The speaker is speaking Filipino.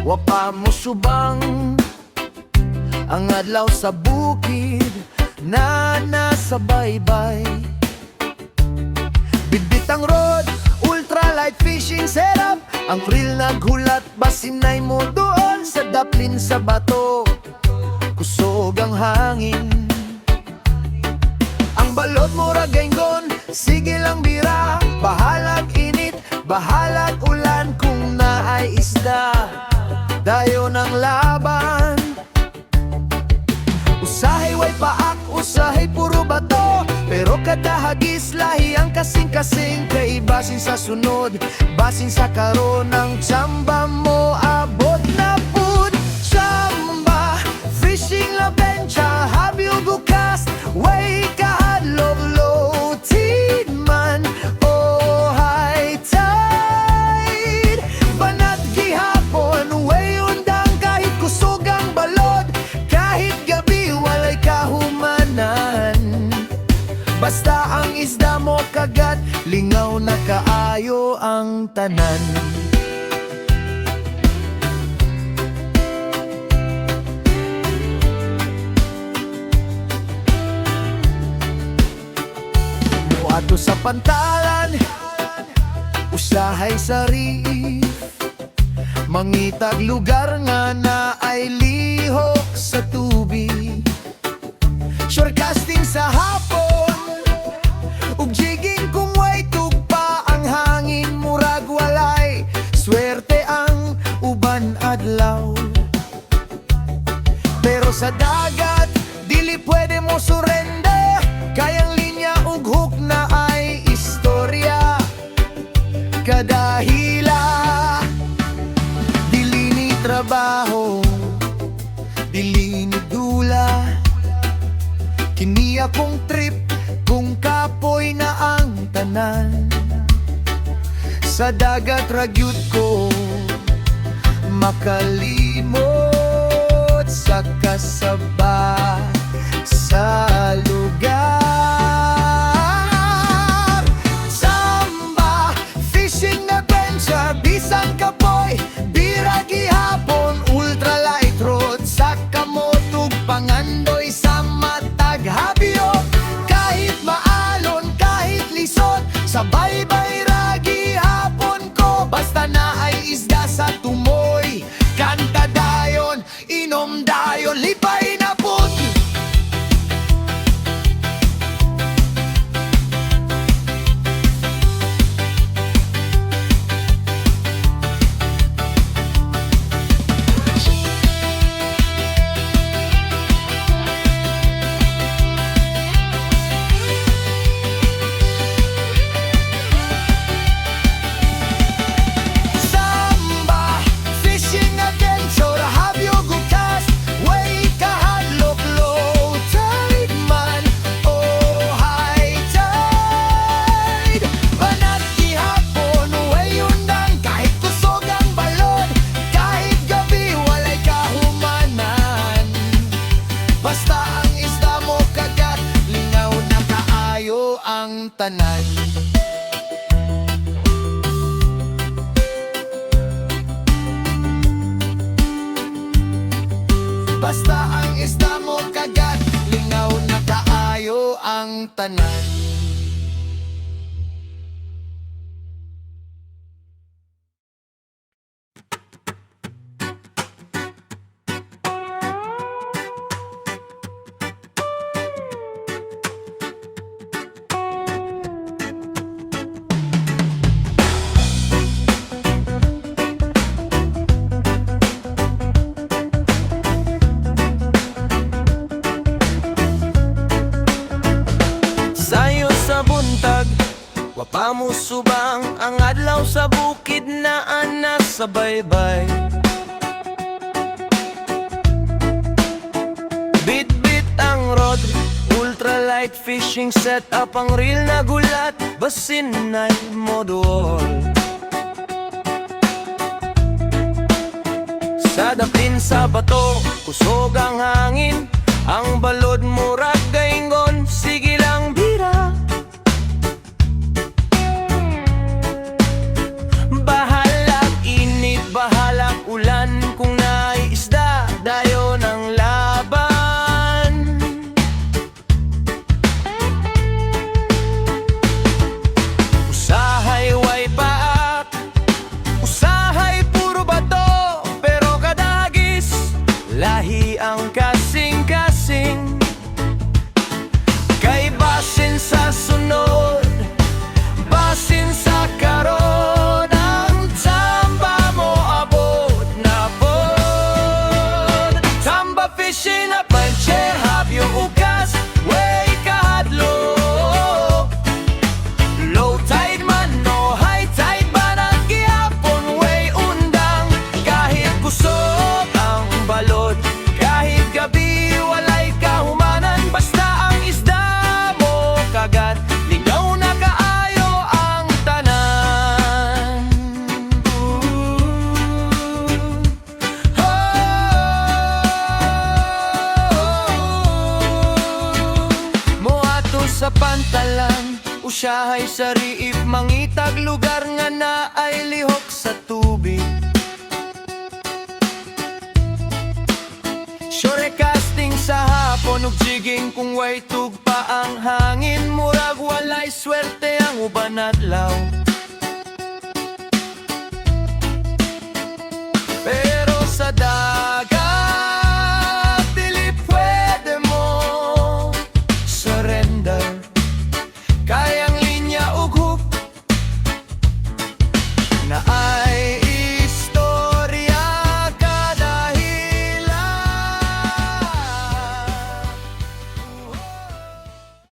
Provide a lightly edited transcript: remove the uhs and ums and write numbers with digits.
Wapa mo subang ang adlaw sa bukid na nasa baybay. Bitbit ang rod, ultralight fishing setup. Ang krill naghulat, basinay mo doon sa daplin sa bato. Kusog ang hangin, ang balot mo ragaygon, sige lang bira. Bahalag init, bahalag ulan, kung naay isda, dayon ang laban. Usahay way paak, usahay puro bato, pero kada hagis lahi ang kasing-kasing. Kay basin sa sunod, basin sa karon, ang tsamba mo abot na pud. Tsamba, fishing labencha, habi o bukas, way kahadlok low tide man o high tide. Banat gihapon, way undang kahit kusog ang balod, kahit gabi walay kahumanan. Basta ang isda mo kagat, lingaw na kaayo ang tanan. Muato sa pantalan, usahay sa reef, mangitag lugar nga na ay lihok sa tubig. Shorecasting sa hapon, ug jigging kung way tugpa ang hangin, murag walay swerte ang uban adlaw. Pero sa dagat, dili pwede mo surrender, kayang linya ug hook na ay istorya. Kada hila, dili ni trabaho, dili ni dula. Kini akong trip, kung kapoy na ang tanan. Sa dagat ragyut ko makalimot sa kasaba sa lugar. Samba, fishing adventure, bisan kapoy, bira gihapon, ultralight rod, sa kamotug pangandoy sa matag habyo. Kahit maalon, kahit lisod, sa baybay ra gihapon ko, basta na ay isda sa tumoy. Kanta dayon, inom dayon, lipay na pud. Samba, fishing adventure, habyo gukas, way kahadlok low tide man o high tide. Banat gihapon, way undang kahit kusog ang balod, kahit gabi walay kahumanan. Basta ang isda mo kagat, lingaw na kaayo ang tanan. Basta ang isda mo kagat, lingaw na kaayo ang tanan. Sayo sa buntag, wapa mo subang ang adlaw sa bukid na anas sa baybay. Bit-bit ang rod, ultralight fishing setup, ang reel na gulat, basinay mo doon. Sa daplin sa bato, kusog ang hangin, ang balod mo ragaygon, sige lang bira. Bahalag init, bahalag ulan, kung sa pantalan, usahay sa riip, mangitag lugar nga na ay lihok sa tubig. Shore casting sa hapon ug jiging kung way tugpa ang hangin, murag walay swerte ang uban adlaw.